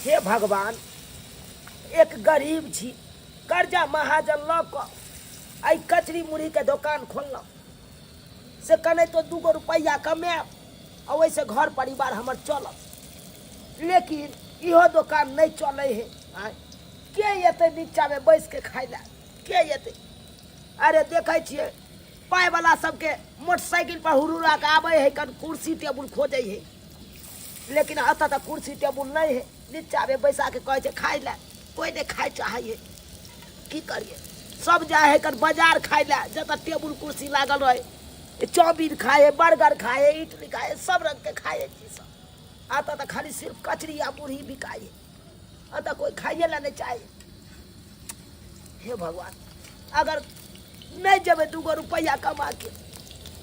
हे भगवान एक गरीब छी कर्जा महाजन ल क आई कचरी मुड़ी के दुकान खोलल से कने तो 2 रुपया कमाएब और वैसे घर परिवार हमर चलत लेकिन इहो दुकान नहीं चले है के ये नीचा में बैस के खाई ला के ये अरे देखे छे पाए वाला सबके मोटरसाइकिल पर हुरुरा के आवे है कन कुर्सी टेबुल खोजे है लेकिन अत तक कुर्सी टेबुल नहीं है नीचा में बैसा के कहे छे खाई ला कोई नहीं खाए चाहिए की करिए सब जाए है कर बाजार खाई ला जत टेबुल कुर्सी लागल रहे चाउमीन खाए बर्गर खाए इडली खाए सब रंग के खाए चीज सब आता तो खाली सिर्फ कचरी या मुरही बिकाए आता कोई खाइए ला नहीं चाहिए हे भगवान अगर नहीं जब 2 रुपया कमा के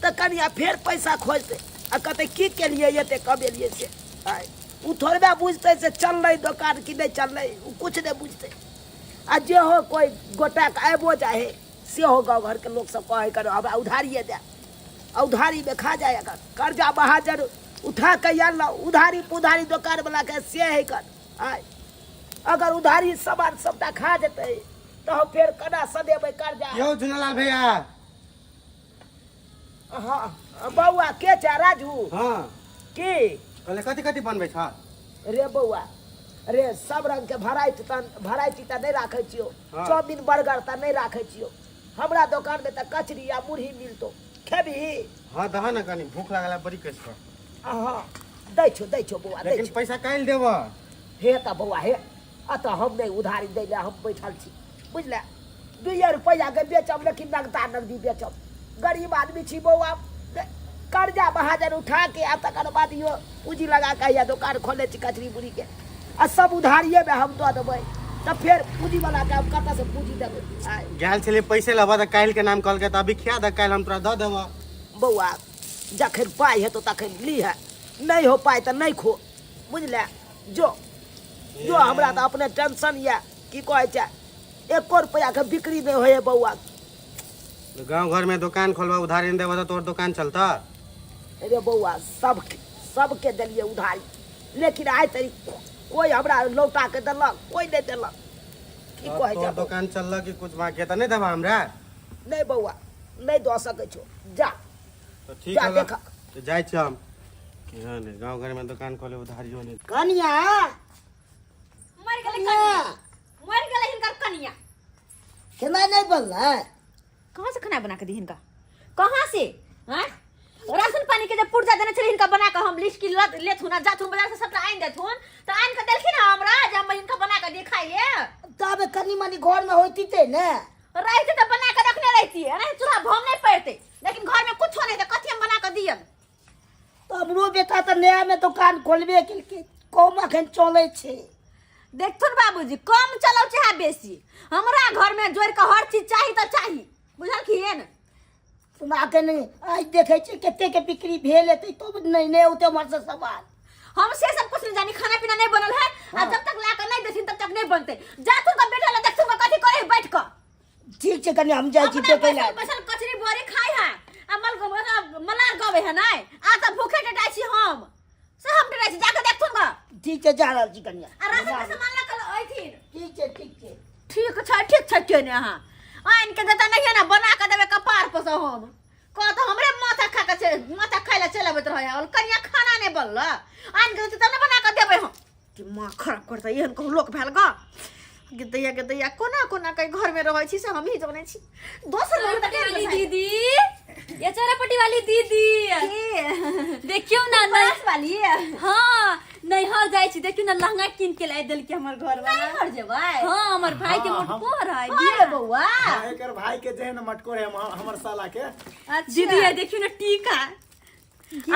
तो कनिया फिर पैसा खोजते आ कहते की के लिए ये कमे लिए से उ थोड़बे बुझते से चल रही दुकान की नहीं चल रही उ कुछ नहीं बुझते आ जे हो कोई गोटा आबो जाए से हो गाँव घर के लोग सब कहे करो हमरा उधारिये दे उधारी में खा जाए कर कर्जा महाजन उठा के आल उधारी पुधारी दुकान वाला के से है कर अगर उधारी सामान सबटा खा जेते तो फिर कना सदेबे कर्जा यो झुनालाल भैया हाँ बउआ के छ राजू हाँ की कहले कथी कथी बनबै छ रे बउआ रे सब रंग के वैरायटी त नहीं राखे छियो हाँ। चाउमीन बर्गर त नहीं राखे छियो हमरा दुकान में त कचरी या मुरही मिलतो खेबी हाँ दह न कनी भूख लागला बड़ी कैस हाँ दै छो बउआ दै लेकिन छो पैसा काल देब हे त बउआ हे अत हम नहीं उधारी दै ले हम बैठल छी बुझले 2 रुपया के बेचब लेकिन नगदी बेचब गरीब आदमी छी बउआ कर्जा महाजन उठा के आ तकर बाद यो पूंजी लगा के या दुकान खोले छी कचरी मुड़ी के आ सब उधारिये में हम दो देबै तो फिर पूंजी वाला के हम कत से पूंजी देबै गेल छले पैसे लेबा त काल के नाम कहल के त अभी खिया द काल हम तोरा द देब बउआ जखन पाई है तो तखन ली है नहीं हो पाए तो नहीं खो बुझले जो हमरा तो अपने टेंशन या की कहे छै 1 रुपया के बिक्री नहीं होए बउआ गांव घर में दुकान खोलबा उधारी देबा त तोर दुकान चलता अरे बउआ सबके दिलिए उधारी लेकिन आइ तरी कोई हमरा लौटा के देलक कोई नहीं देलक की कहे तोर छै दुकान चलल कि कुछ बाकी त नहीं देबा हमरा नहीं बउआ नहीं दो सके छो जा तो ठीक जा है देखा तो जाय छ हम केहन है गांव घर में दुकान खोले उधारी हो नहीं कनिया मर गेले हिनकर कनिया केना नहीं बनला कहां से खाना बना के दी हिनका कहां से हैं राशन पानी के जब पुर्जा देने छले हिनका बना के हम लिस्ट की लेत हुना जात हूं बाजार से सबटा आइन देत हुन त आइन के देलखिन हमरा जब मैं हिनका बना के दिखाइए तब कनी मनी घर में होती थे ना रहते तो बना के रखने रहती है नहीं चूल्हा भम नहीं पड़ते लेकिन घर में कुछ नहीं तो कथी हम बना के दियन तो हमरो बेटा तो नया में दुकान खोलबे के कम अखन चले छे देखथुन बाबूजी कम चलो चाहे बेसी हमरा घर में जोर के हर चीज चाहिए तो चाहिए बुझलखिन सुना के नहीं आज देखे छे केते के बिक्री भेल हेतै तो नहीं होते हमर से सवाल हम से सब कुछ नहीं जानी खाना पीना नहीं बनल है हाँ। जब तक ला कर नहीं देथिन तब तक नहीं बनते जा तू का बेटा ला देखथुन कथी करे बैठ कर ठीक छे कनी हम जाय छी देखे ला बसल कचरी बोरी खाई है अमल मलार गवे है नहीं आ त भूखे टटाई छी हम से हम टटाई छी जाके देखथुन का ठीक छे जा रहल छी कनिया आ राशन के सामान ला कर आइथिन ठीक छे ठीक छै के ने हां आइन के देता नहीं है ना बना के देबे कपार पर से हम को तो हमरे माथा खा के माथा खाइला चलाबत रहय और कनिया खाना नहीं बनल आइन के देता ना बना के देबे हम दिमाग खराब करता एहन को लोक भेल ग गिदैया कोना कई घर में रहै छी से हम ही जाने छी दोसर लोग तक वाली दीदी ये चौरापट्टी वाली दीदी देखियो ना पास वाली हाँ नैहर जाय छी देखियो ना लहंगा किन के ला देल के हमर घर वाला घर जेबै हाँ हमर भाई के मोटकोर है अरे बउआ एकर भाई के जेहन मटकोर है हमर साला के दीदी ये देखियो ना टीका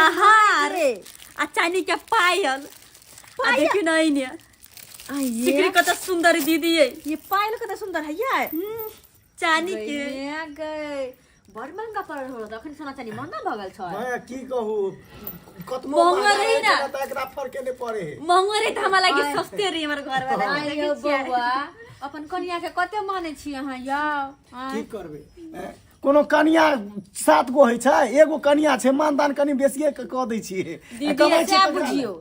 आहार आ चांदी के पायल आ देखियो ना इने सिकरी कत सुंदर दीदी ये पायल कत सुंदर है ये चांदी के गए बड़ महंगा पड़ल हो अखन सोना चांदी महंगा भगल छ मैं की कहू कतनो महंगा रही ना। त एकरा फरक नहीं पड़े है महंगा रे त हमरा लागि सस्ते रे हमर घर वाला आइयो बउआ अपन कनिया के कते माने छी अहाँ या की करबे कोनो कनिया 7 गो है छै एगो कनिया छै मानदान कनी बेसिए क दै छी दीदी ऐसा बुझियो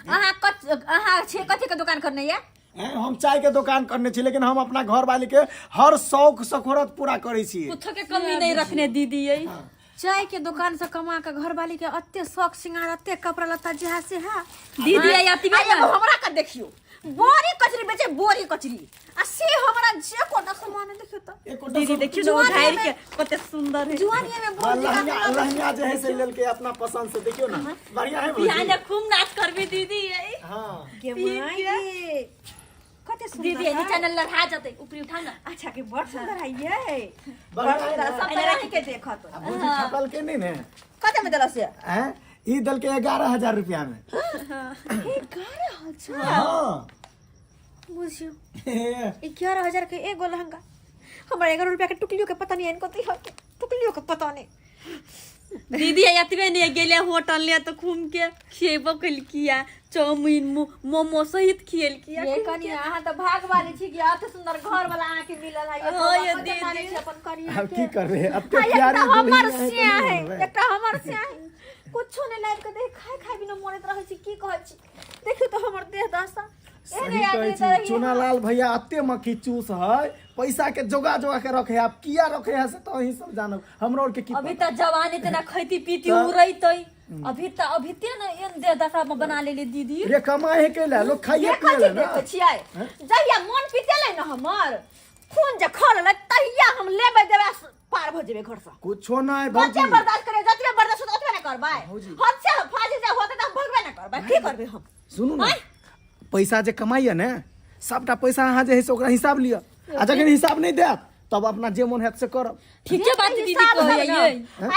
अहाँ छे कथी के दुकान करने ये हैं, हम चाय के दुकान करने छी लेकिन हम अपना घर वाली के हर शौक सखोरत पूरा करे छी। कुछ के कमी नहीं रखने दीदी ये चाय के दुकान से कमा के घर वाली के अत्ते शौक सिंगार अत्ते कपड़ा लत्ता जहाँ से है दीदी ये आती आ एगो हमरा का देखियो बोरी कचरी बेचे बोरी कचरी आ से हमरा जे कोना सामान देखियो त दीदी देखियो ना उधार के कते सुंदर है जुआनी में बोरी लहंगा जे है से लेल के अपना पसंद से देखियो ना बढ़िया है भौजी। बिहान खूब नाच करबे दीदी ये हां के माई कते सुंदर दीदी ये चैनल लड़ा जाते ऊपर उठा ना अच्छा के बड़ सुंदर है ये बढ़िया है ना? सब तरह के देखत आ भौजी छपल के नहीं ने कते में दला से हैं ई दल के 11,000 रुपया में 11,000 हां बुझियो 11,000 के एगो लहंगा हमरा 11 रुपया के टुकलियों के पता नहीं इनको टुकलियों के पता नहीं दीदी यातबे नहीं गेले होटल ले तो घूम के खेबो कल किया चाउमीन मोमो सहित खेल किया ये कनी अहाँ तो भाग वाली छी कि अत सुंदर घर वाला आके मिलल है ओ, ये तो दीदी। माने छी अपन करी अब की करबे अब तो एकटा प्यारी हमर दुल्हन सिया है है एकटा हमर सिया है कुछो नहीं लाइफ के देख खाय बिना मरत रहै छी की कहै छी देखियो तो हमर देह दशा सही कहै छी चुनालाल भैया अत्ते मक्खी चूस है पैसा के जोगा के रखे आप किया रखे है से तो अहीं सब जानब हमरो और के की अभी तो जवानी तना खैती पीती उड़ैतै अभी ते ना एन दे दशा में बना ले दीदी रे कमाए है के ले लोग खाइए ये पिए कथी ले ना देखै छियै जहिया मन पितेलै न हमर खून जे खल ले तहिया हम लेबै देबै पार भ जेबै घर से कुछो नहीं बच्चे भौजी बर्दाश्त करे जतबे बर्दाश्त होत ओतबे न करबै हद से फाजी जे होत त भगबे न करबै की करबै हम सुनू ना पैसा जे कमाइए ने सबटा पैसा अहाँ जे है से ओकरा हिसाब लिया आ जखन हिसाब नहीं देत तब अपना जे मन हैत से करब ठीक है बात दीदी कहै ये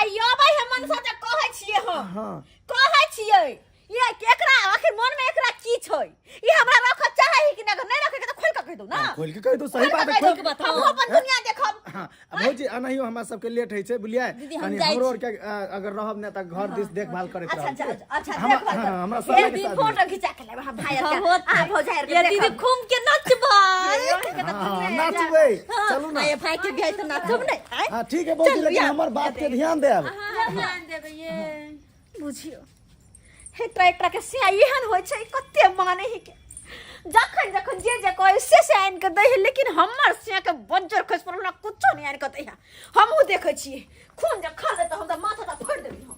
आइयो भाई हम मन से कहै छियै हम हां कहै छियै ये एकरा आखिर मन में एकरा की छै ई हमरा रख चाहे कि नहीं रखे के तो खोल के कह दो ना खोल के कह दो सही बात है खोल के बताओ हम अपन दुनिया देखब हाँ भौजी अनहियो हमरा सबके लेट है छै बुझलिए दीदी, हम कनी जाइ हमरो और के अगर रहब ने त घर दिस देखभाल करैत अच्छा रहब अच्छा हमरा सब एक दिन फोटो खिंचा के लेब हम भाई आ भौजाई के ये दीदी घूम के नचबै नाचबै चलू ना ये भाई के भी तो नाचब नहीं हां ठीक है भौजी लेकिन हमर बात के ध्यान देब ध्यान देबै ये बुझियो हे ट्रैक्टर के सियाई हन होय छै कते माने ही के जखन जखन जे कहै से आइन के दै है लेकिन हमर सिया के बंजर खस पर ना कुछो नहीं आइन के दै है हमहु देखै छी खून जे खा ले त हम त माथा त फोड़ देबी हम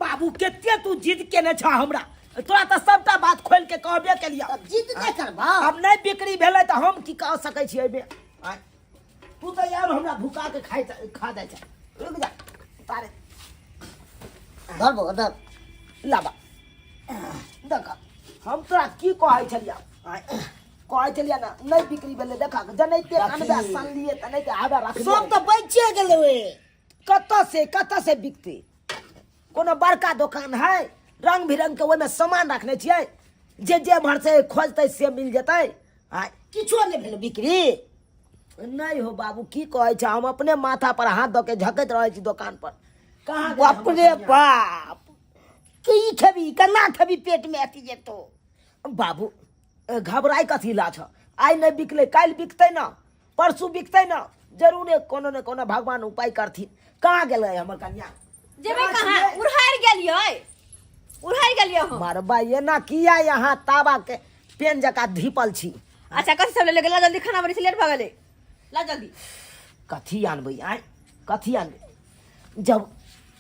बाबू केते तू जिद केने छ हमरा तोरा त सबटा बात खोल के कहबे केलिया अब जिद नहीं करबा अब नहीं बिक्री भेलै त हम की कह सकै छी एबे तू त यार हमरा भुका के खा जाय छ रुक जा तारे धर बो धर लाबा देख हम तोरा की कहै छलिया कहै छलिया ना नहीं बिक्री भेलै देखा जनैते अनबे सनलिए त नहीं त आबे रख सब तो बचे गेलै कत से बिकते कोनो बड़का दुकान है रंग बिरंग के ओमे सामान रखने छियै जे भर से खोजतै से मिल जेतै किछो नहीं भेल बिक्री नहीं हो बाबू की कहै छै हम अपने माथा पर हाथ दऽ के झकैत रहै छी दुकान पर कहाँ गेल बाप रे बाप की खेबी केना खेबी पेट में अथी जेतो बाबू घबराई कथी ला छ आइ नहीं बिकले काल्हि बिकतै न परसू बिकतै न जरूरे कोनो ने कोनो भगवान उपाय करथिन कहाँ गेलै हमर कन्या जेबै कहां उड़हार गेलियो हम मारबा ये ना किया यहाँ तावा के पेन जका धीपल छी अच्छा कथि सब ले गेला जल्दी खाना बनी से लेट भ गेलै ला जल्दी कथी आनबै आइ कथी आनबै जब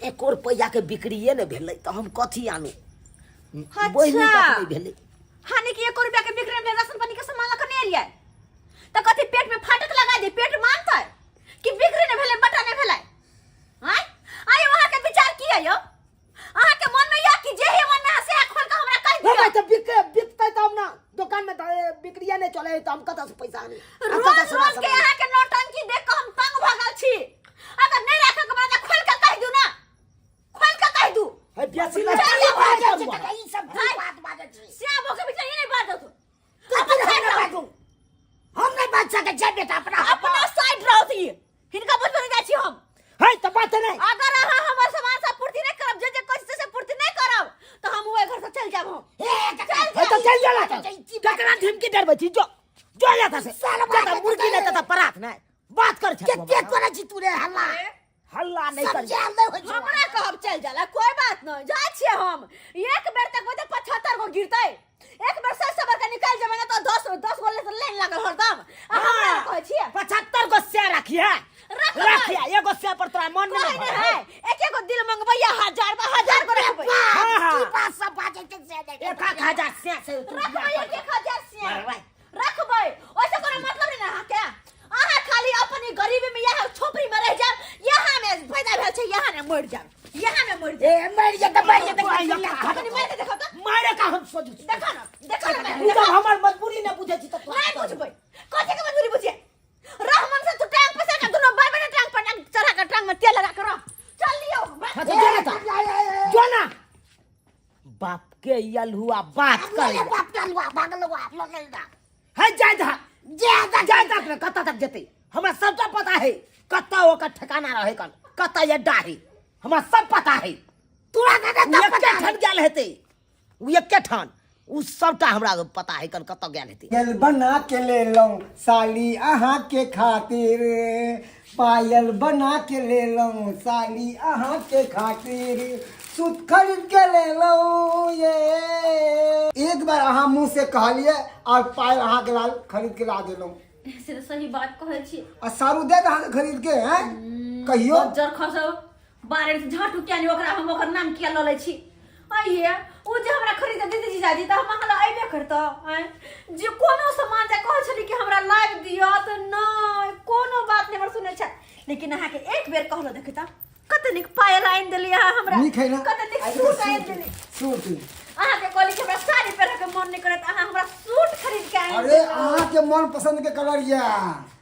1 रुपया के बिक्रिये ने भेलै तो हम कथी आनू बोहिनी तक नहीं भेलै हानि की 1 रुपया के बिक्री में राशन पानी के सामान लख नहीं लिया तो कथी पेट में फाटक लगा दे पेट मानतै कि बिक्री ने भेलै बटा ने भेलै हां आइ वहां के विचार की है यो अहाँ के मन में या कि जे हे मन में से खोल के हमरा कह दियो तो बिकतै तब ना दुकान में बिक्रिया नहीं चले तो हम कतऽ से पैसा आनी रोज रोज के यहाँ के नौटंकी देख के हम तंग भगल छी अगर नहीं रखे के बना खोल के कह दू ना खोल के कह दू है बेसी ई सब बात बाजै छी श्याम के बीच नहीं बात हो अपन साइड बाजू हम नहीं बात सके जे बेटा अपना साइड रहो थी हिनका बुझ में जाइ छी हम है तो बात नहीं अगर अहाँ हमर सामान सब पूर्ति नहीं करब जे कोशिश से पूर्ति नहीं करब तो हम ओए घर से चल जाब है तो चल जाला ककरा धमकी डरबै छी जो जा से साला मुर्गी नहीं तो परात नहीं बात कर छ केते करे छी तू रे हल्ला हल्ला नहीं सब कर जान दे हो हमरा कहब चल जाला कोई बात नहीं जाय छिए हम एक बेर तक बोते 75 गो गिरतै एक बेर से सबर के निकाल जेबै ना तो 10 गो लाइन लागल हरदम हमरा कहै छिए 75 गो से रखिए रखिए एगो से पर तोरा मन नहीं है एक गो दिल मंगबैया 1000 गो रखबै की बात सब बाजे के से दे 1000 से रखबै 1000 से रखबै ओसे कोनो मतलब नहीं ना के आहा खाली अपनी गरीबी में यहाँ छोपरी में रह जा यहाँ में फायदा भेल छै यहाँ ने मर जा यहाँ में मर जा ए मर जा त अपनी मार के देखो तो मारे का हम सोच देखो ना तू तो हमर मजबूरी न बुझे छी त नहीं बुझबै कथि के मजबूरी बुझिए रहमान से तू टांग पसा के दोनों भाई बहन टांग पर चढ़ा के टांग में तेल लगा के रह चल लियो जो ना बाप के यलहुआ बात कर बाप चलवा भागलवा लगल दा है जायदा कत्ता तक जेते हमरा सबटा पता है कत्ता ओकर ठिकाना रहे कन कत्ता अड्डा है हमरा सब पता है तोरा दादा एक ठन गेल हेते उ एक ठन उ सबटा हमरा पता है कन कत्ता गेल हेते पायल बना के ले लो साली अहाँ के खातिर पायल बना के ले लो साली अहाँ के खातिर सूट खरीद के ले लो ये एक बार अहाँ मुंह से कहलिए और पायल अहाँ के लाल खरीद के ला देलो से तो सही बात कहै छी और सारू दे अहाँ के खरीद के हैं कहियो जर खसो बारे से झाटू क्या नहीं ओकरा हम ओकर नाम किया ल लै छी आइए उ जे हमरा खरीद दीदी जीजाजी त हम अहाँ आइबे करतो जे कोनो सामान जे कहै छली कि हमरा लाइव दियो त नहीं कोनो बात नहीं हमर सुनै छै लेकिन अहाँ के एक बेर कहलो देखि त कते निक पायल आइन देली अहाँ हमरा नीक है ना कते निक सूट आइन देली सूट अहाँ के कहली कि हमरा साड़ी पहिरे के मन नहीं करत अहाँ हमरा सूट खरीद के आइन अरे अहाँ के मन पसंद के कलर या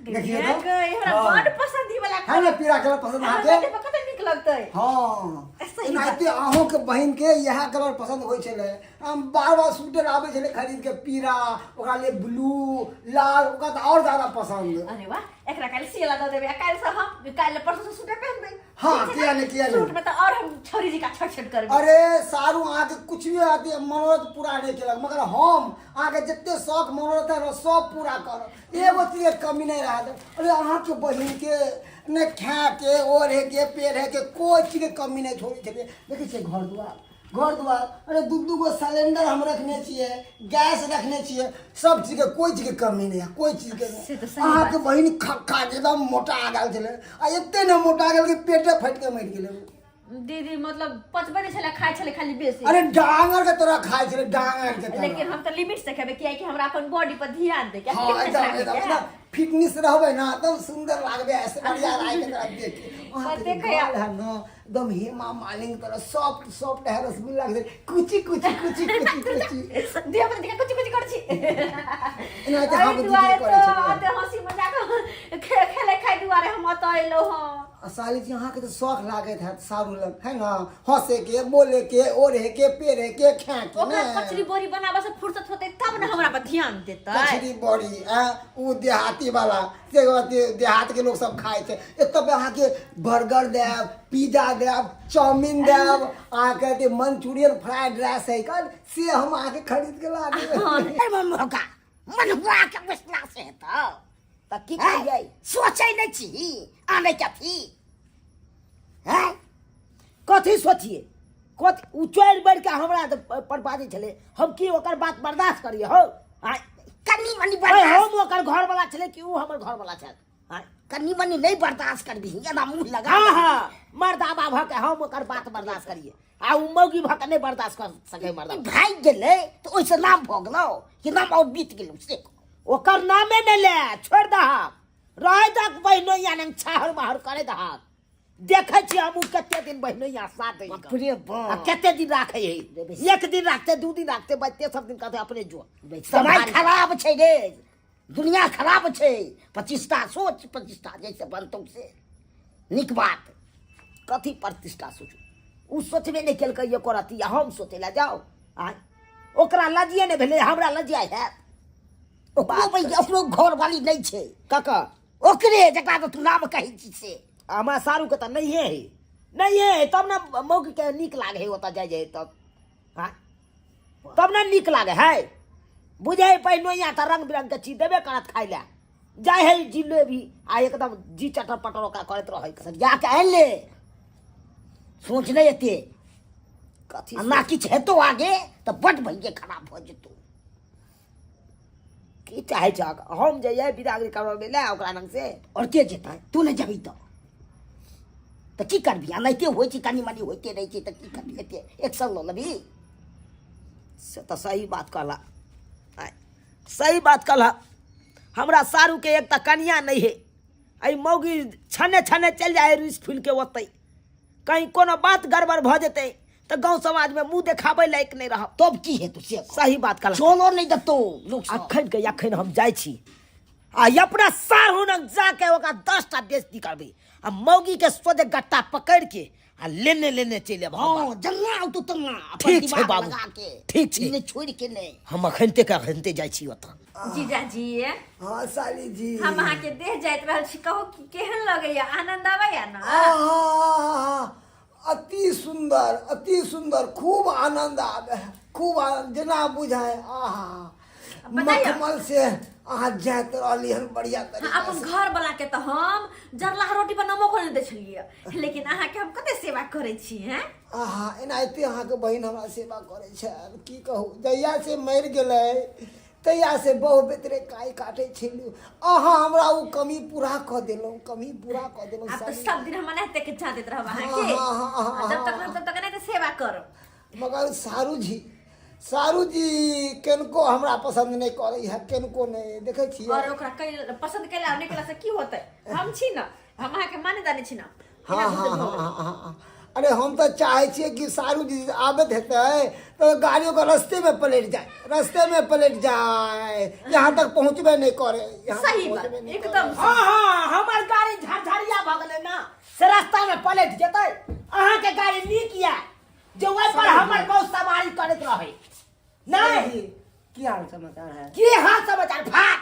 देखिए देखिए तो हमरा बड़ पसंद ही वाला है ना पीला कलर पसंद अहाँ के कते निक लगतै हाँ सही एनाहिते अहूँ के बहन के यह कलर पसंद होइ छलै हम बार बार स्वेटर आबै छलै खरीद के पीला ओकरा लिए ब्लू लाल ओकरा तऽ और ज्यादा पसंद अरे वाह एकरा काल्हि सियला दऽ देबै काल्हि से हम काल्हि परसों से सूटे पहनबै हाँ किया नहीं सूट में तो और हम छोरी जी का छट करबै अरे सारू अहाँ के कुछ भी आती है मनोरथ पूरा नहीं केलक मगर हम अहाँ के जते शौक मनोरथ है सब पूरा करब एगो चीज के कमी नहीं रहत अरे अहाँ के बहन के ने खा के ओढ़े के पेढ़े के कोई चीज के कमी नहीं छोड़ी छथिन देखै छियै घर द्वार अरे दू गो सिलेंडर हम रखने छिए गैस रखने छिए सब चीज के कोई चीज के कमी नहीं है कोई चीज के नहीं अहाँ के बहन खा एकदम मोटा आ गेल छलै आ एते ने मोटा गेल कि पेटे फट के मरि गेलै दीदी मतलब पचबे नहीं छले खाइ छले खाली बेसी अरे डांगर के तरह खाइ छलै डांगर के तरह लेकिन हम तो लिमिट से खेबै किया कि हमरा अपन बॉडी पर ध्यान दे के हाँ एकदम फिटनेस रहबै ना एकदम सुंदर लागबे ऐसे बढ़िया राय के तरह देखे देखे है ना एकदम हेमा मालिनी की तरह सॉफ्ट है रसगुल्ला के कुची देह पर देख कुछ कर छी एना ते हम दुआरे करे छै तो हंसी मजाक खेले खाइ दुआरे हम अत एलो हां साली जी अहाँ के तो शौक लागत है सारू लग है ना हंसे के बोले के ओढ़े के पेरे के खा के ओकरा कचरी बोरी बनाबे से फुर्सत होते तब ना हमरा पर ध्यान देतै कचरी बड़ी उ देहाती वाला देहात के लोग सब खाए थे एक अहाँ के बर्गर देब पिज्जा देब चाउमीन देब अहाँ के मंचूरियन फ्राइड राइस है कल से हम अहाँ के खरीद के ला देब मौका मनहुआ के बसला से त की करियै सोचै नहीं छी आने क्या थी हैं कथी सोचिए कथी उ चोर बढ़ के हमरा पर बाजै छलै हम की ओकर बात बर्दाश्त करिए हो कनी मनी ओए बर्दाश्त हम ओकर घर वाला छलै कि उ हमर घर वाला छल कनी मनी नहीं बर्दाश्त कर भी एना मुंह लगा हाँ हाँ मर्दाबा भ के हम ओकर बात बर्दाश्त करिए आ उ मौगी भ के नहीं बर्दाश्त कर सकै मर्दा भाग गेलै तो ओइसे नाम भ गेलौ कि नाम और बीत गेलौ से ओकर नामे नहीं ले छोड़ दह रह तक बहनोइया ने छाहर माहर करे दह देखे छी हम कते दिन बहनोइया साथ है अपने बाप कते दिन राखे है एक दिन राखते दू दिन राखते बचते सब दिन कहते अपने जो समय खराब छै रे दुनिया खराब छै प्रतिष्ठा सोच प्रतिष्ठा जैसे बनतौ से निक बात कथी प्रतिष्ठा सोचू उ सोचबे नहीं केलकै एको रति हम सोचे ला जाओ आ ओकरा लजिए नहीं भेले हमरा लजिया है ओकरो घर वाली नहीं छै कका ओकरे जकरा तो तू नाम कहै छी से हमारा सारू के तो नहीं है तब ना मौक के निक लागे है ओता जाए तब हाँ तब ना निक लागे है बुझे पहिनो यहाँ तो रंग बिरंग के चीज देवे करत खाई ला जाए है जिलेबी आ एकदम जी चटर पटर ओकरा करत रहे सरिया के आन ले सोच नहीं एते कथी आ ना किछ हेतो आगे तो बड भइये खराब हो जतो की चाहे छ हम जइए बिदागरी करबे ले ओकरा नंग से और के जेता तू नहीं जाबी तो की करबी आ नहीं होई छी कनी मनी होइते रही छी तो की करबी एते एक्शन ल लबी से तो सही बात कहला सही बात कहला हमरा सारू के एक त कनिया नहीं है आई मौगी छने छने चल जाए रुस फूल के ओतै कहीं कोनो बात गड़बड़ भ जेतै तो गांव समाज में मुंह देखाबै लायक नहीं रह तब की है तू से सही बात कहला चलो नहीं दतो लोग सब। अखन के अखन हम जाय छी आ अपना सारू नंग जाके ओकरा 10टा बेइज्जती करबी आ मौगी के सोझे गट्टा पकड़ के आ लेने चले हां जंगा तू तंगा ठीक छै बाबू, ठीक छै। इने छोड़ के नहीं हम अखनते जाय छी ओतऽ जीजाजी हाँ साली जी हम अहाँ के देह जाइत रहल छी कहू कि केहन लगैया आनंद आबैया ना अति सुंदर खूब आनंद आवे खूब आनंद जेना बुझाए आहा बताइए। मखमल से अहाँ जाइत रहली हन बढ़िया हाँ, तरीका अपन से घर वाला के तो हम जरला रोटी पर नमक नहीं दै छलियै लेकिन अहाँ के हम कते सेवा करै छी हैं आहा एनाहिते अहाँके बहिन हमरा सेवा करै छै की कहू जहिया से मरि गेलै तहिया से बहु बेतरे काई काटे छिलू अहाँ हमरा उ कमी पूरा कऽ देलहुँ आप तो सब दिन हम नहीं देख चाहते रहब अहाँ हाँ, के हाँ, हाँ, हाँ, जब तक नहीं तो सेवा करब मगर सारू जी केनको हमरा पसंद नहीं करे है केनको नहीं देखे छियै और ओकरा पसंद कैला और नहीं कैला से की होतै हम छी ना हम अहाँ के माने दानी छी ना हाँ अरे हम तो चाहे छियै कि सारू जी आबत हेतै तो गाड़ियों का रास्ते में पलट जाए यहाँ तक पहुँचबे नहीं करे यहाँ तक सही बात पहुँचबे नहीं करे। एकदम हाँ हमर गाड़ी झरझरिया भ गेलै ना से रास्ता में पलट जेतै अहाँ के गाड़ी नीक या जो ओइ पर हमर बहुत सवारी करत रहे सारू नहीं जी, की हाल समाचार है की हाल समाचार भाग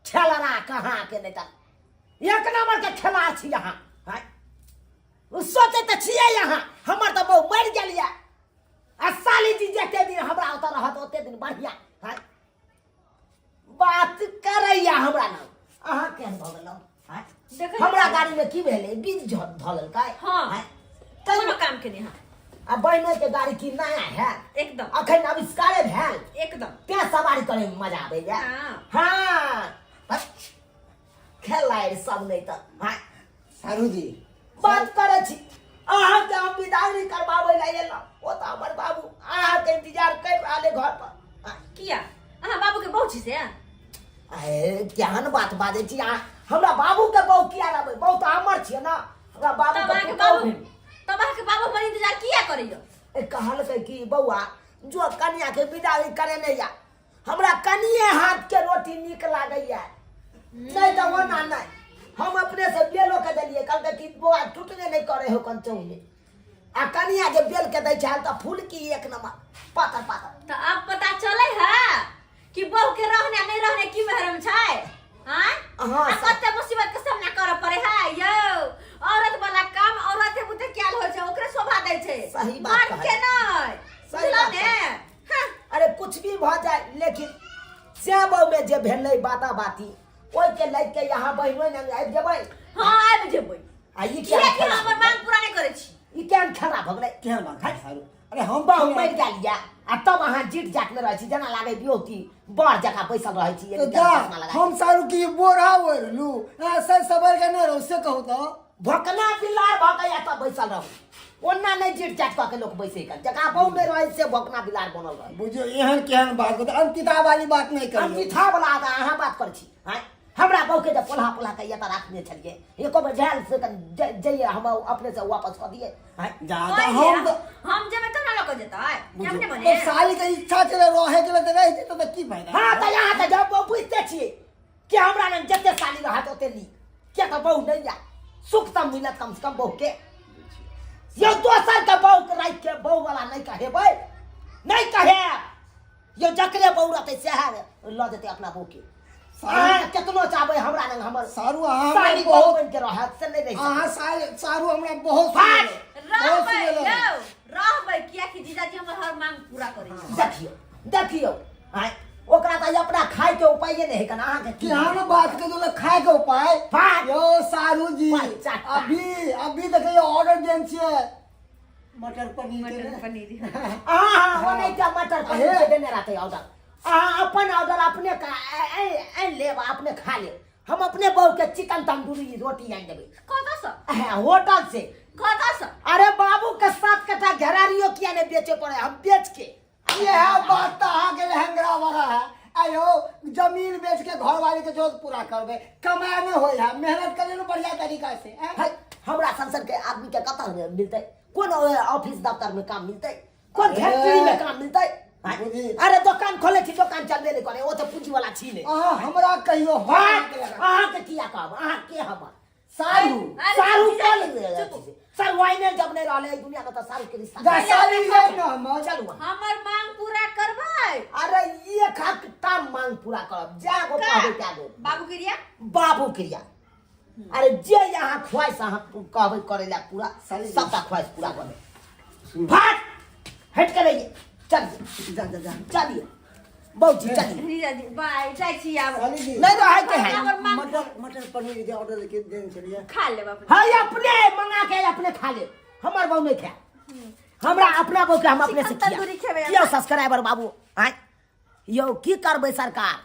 छलरा कहाँ के नहीं त एक नंबर के खिलाड़ छी यहाँ हैं उ सोचे त छियै यहाँ हमर त बहु मर गेल या आ साली जी जते दिन हमरा ओतऽ रहत ओते दिन बढ़िया हैं बात करैया हमरा नाम अहाँ केहन भ गेलौ हैं देखै हमरा गाड़ी में की भेलै बीज धलल काय हाँ। हैं? कोनो काम के नहीं हाँ आ बहनों के गाड़ी की नया है एकदम अखन आविष्कारे भेल एकदम त्या सवारी करे में मजा आबे या हाँ। हाँ खेलाड़ सब नहीं त हाँ सारू जी बात करे छी अहाँ के हम विदाई करबाबै ला एलौ ओ त हमर बाबू अहाँ के इंतजार कर रहले घर पर हाँ। किया अहाँ बाबू के बहु छी से अरे केहन बात बाजै छी अहाँ हमरा बाबू के बहु किया रहबै बहु त हमर छियै ना हमरा बाबू तब के अहाँ के पुतौह बाबू भेल। तब अहाँ के बाबू पर इंतजार किया करैयो ए कहलकै कि बौआ जो कन्या के विदाई करे नहीं जा हमरा कनिए हाथ के रोटी नीक लागैया नहीं तो ओना नहीं हम अपने से बेलो के देलिए कहलकै कि बौआ टूटने नहीं करे हो कंचौ में आ कनिया जे बेल के दै छै त फूल की एक नंबर पातर तो अब पता चले है कि बहू के रहने नहीं रहने की महरम छै हाँ हाँ, आ कते मुसीबत के सामना करे पड़े है यो औरत वाला काम औरत बुते क्या हो छै ओकरे शोभा दै छै सही बात मर्द के नहीं सही बुझलौ बात ने हाँ, अरे कुछ भी भ जाए लेकिन श्यामो में जे भेलै बाता बाती ओइ के लग के यहाँ बहिनो ने आबि जेबै हाँ आबि जेबै आ ई किया क्या कि हमर मांग पूरा नहीं करे छी ई केहन खराब भ गेलै केहन बात है सारू अरे हम बहु मरि गेल या आ तब अहाँ जीट जाट में रहै छी जेना लागे बियोती बड़ जगह बैसल रहै छी तो एनी जा चश्मा लगा हम सारू की बोरा ओढ़लू सर सबर के नहीं रहो से कहू तो भकना बिलार भ गया तब बैसल रहू ओना नहीं जीट जाट क के लोग बैसे कर जगह बहु में रहै से भकना बिलार बनल रहै बुझो एहन केहन बात होता अंतिता वाली बात नहीं हम करिए चिठा वाला आदा अहाँ बात कर छी हैं हमरा बहु के जब पोल्हा के त राखने छलिए एको बेर झैल से जइए हम अपने से वापस क दिए हैं ज्यादा हम जब तब ना लोग जेतै केमने तो बने साली के इच्छा चले रहे के लिए रह जेते तो की फायदा हाँ तो यहाँ तो जब वो बुझते छिए कि हमरा लग जते साली रहत ओते ली क्या तो बहु नहीं जा सुख तब मिलत कम से कम बहु के ये दोसर के बहु के राख के बहु वाला नहीं कहेबै नहीं कहे ये जकरे बहु रहते से ल देते अपना बहु के कितनो चाहबै हमरा लग हमर सारू साली बहुत बहु बन के रहत से नहीं रह अहाँ सारू हमरा बहुत फाट! रहबै यौ रहबै किया कि जीजाजी हमर हर मांग पूरा करै छै देखियो देखियो आय ओकरा त अपना खाय के उपाय उपाय नहीं है कना अहाँ के कि हम बात के तो खाए के उपाय बात। यो सारू जी बात चाटा। अभी देखिए ऑर्डर देन छिए मटर पनीर के मटर ने। पनीर हाँ वो नहीं क्या मटर पनीर के देने रहते ऑर्डर अहाँ अपन ऑर्डर अपने का ले अपने खा ले हम अपने बहू के चिकन तंदूरी रोटी आन देबे कता स होटल से कता स अरे बाबू के 7 कट्ठा घेरारियो किया नहीं बेचे पड़े हम बेच के ये है बात तो आगे लहंगरा वाला है आयो जमीन बेच के घर वाले के जरूरत पूरा करबे कमाए में होय है मेहनत करे न बढ़िया तरीका से भाई हमरा संसद के आदमी के कतऽ मिलते कौन ऑफिस दफ्तर में काम मिलते कौन फैक्ट्री में काम मिलते अरे दुकान खोले थी दुकान चलबे नहीं करे वो तो पूंजी वाला छी ने हमरा कहियो अहाँ के किया कहब अहाँ के हमर सारू अरे, सारू अरे, कौन सर वाइने जब नहीं रहले दुनिया का तो सारू के रिश्ता सारी है ना हम चलू हमर मांग पूरा करबै अरे ये खा मांग पूरा करब जागो कहबे क्या गो बाबू गिरिया बाबू क्रिया अरे जे यहाँ ख्वाहिश अहाँ कहबे करे ला पूरा सबका ख्वाहिश पूरा करे भाग हट के रहिए चल जा जा जा चलिए बहुत चलिए रीजा जी बाय जाय छी आब नहीं रहे के है हमर मांग मटर पनीर के ऑर्डर लेके देन चलिए खा ले बाबू हाय अपने मंगा के अपने खा ले हमर बहु नहीं खा हमरा अपना बहु के हम अपने से चिकन तंदूरी खेबै किया सब्सक्राइबर बाबू आय यो की करबै सरकार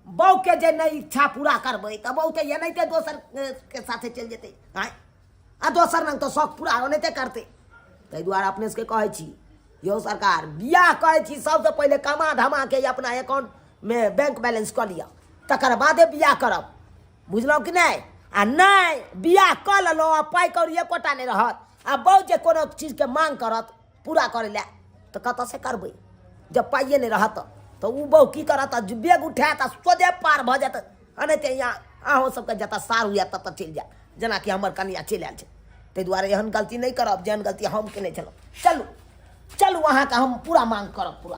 बहु के जे नहीं इच्छा पूरा करबै त बहु ते ये नहीं ते दोसर के साथे चल जेते आय आ दोसर नंग तो शौक पूरा होने ते करते तै द्वारा अपने से कहै छी यो सरकार बियाह कहै छी सबसे पहले कमा धमा के अपना अकाउंट में बैंक बैलेंस कर लिया तकर बादे बियाह करब बुझलौ कि नहीं आ नहीं बियाह कर लो आ पाई कौड़ी एकोटा नहीं रहत आ बहुत जे कोनो चीज के मांग करत पूरा करे ला तो कत से करबै जब पाइए नहीं रहत तो उ बहु की करत बेग उठात आ सोदे पार भ जात अनैते यहाँ अहों सबके जतऽ सारू या ततऽ चलि जाय जेना कि हमर कनिया चलि आयल छै ताहि दुआरे एहन गलती नहीं करब जेहन गलती हम केने छलहुँ चलू चलू अहाँके हम पूरा मांग करब पूरा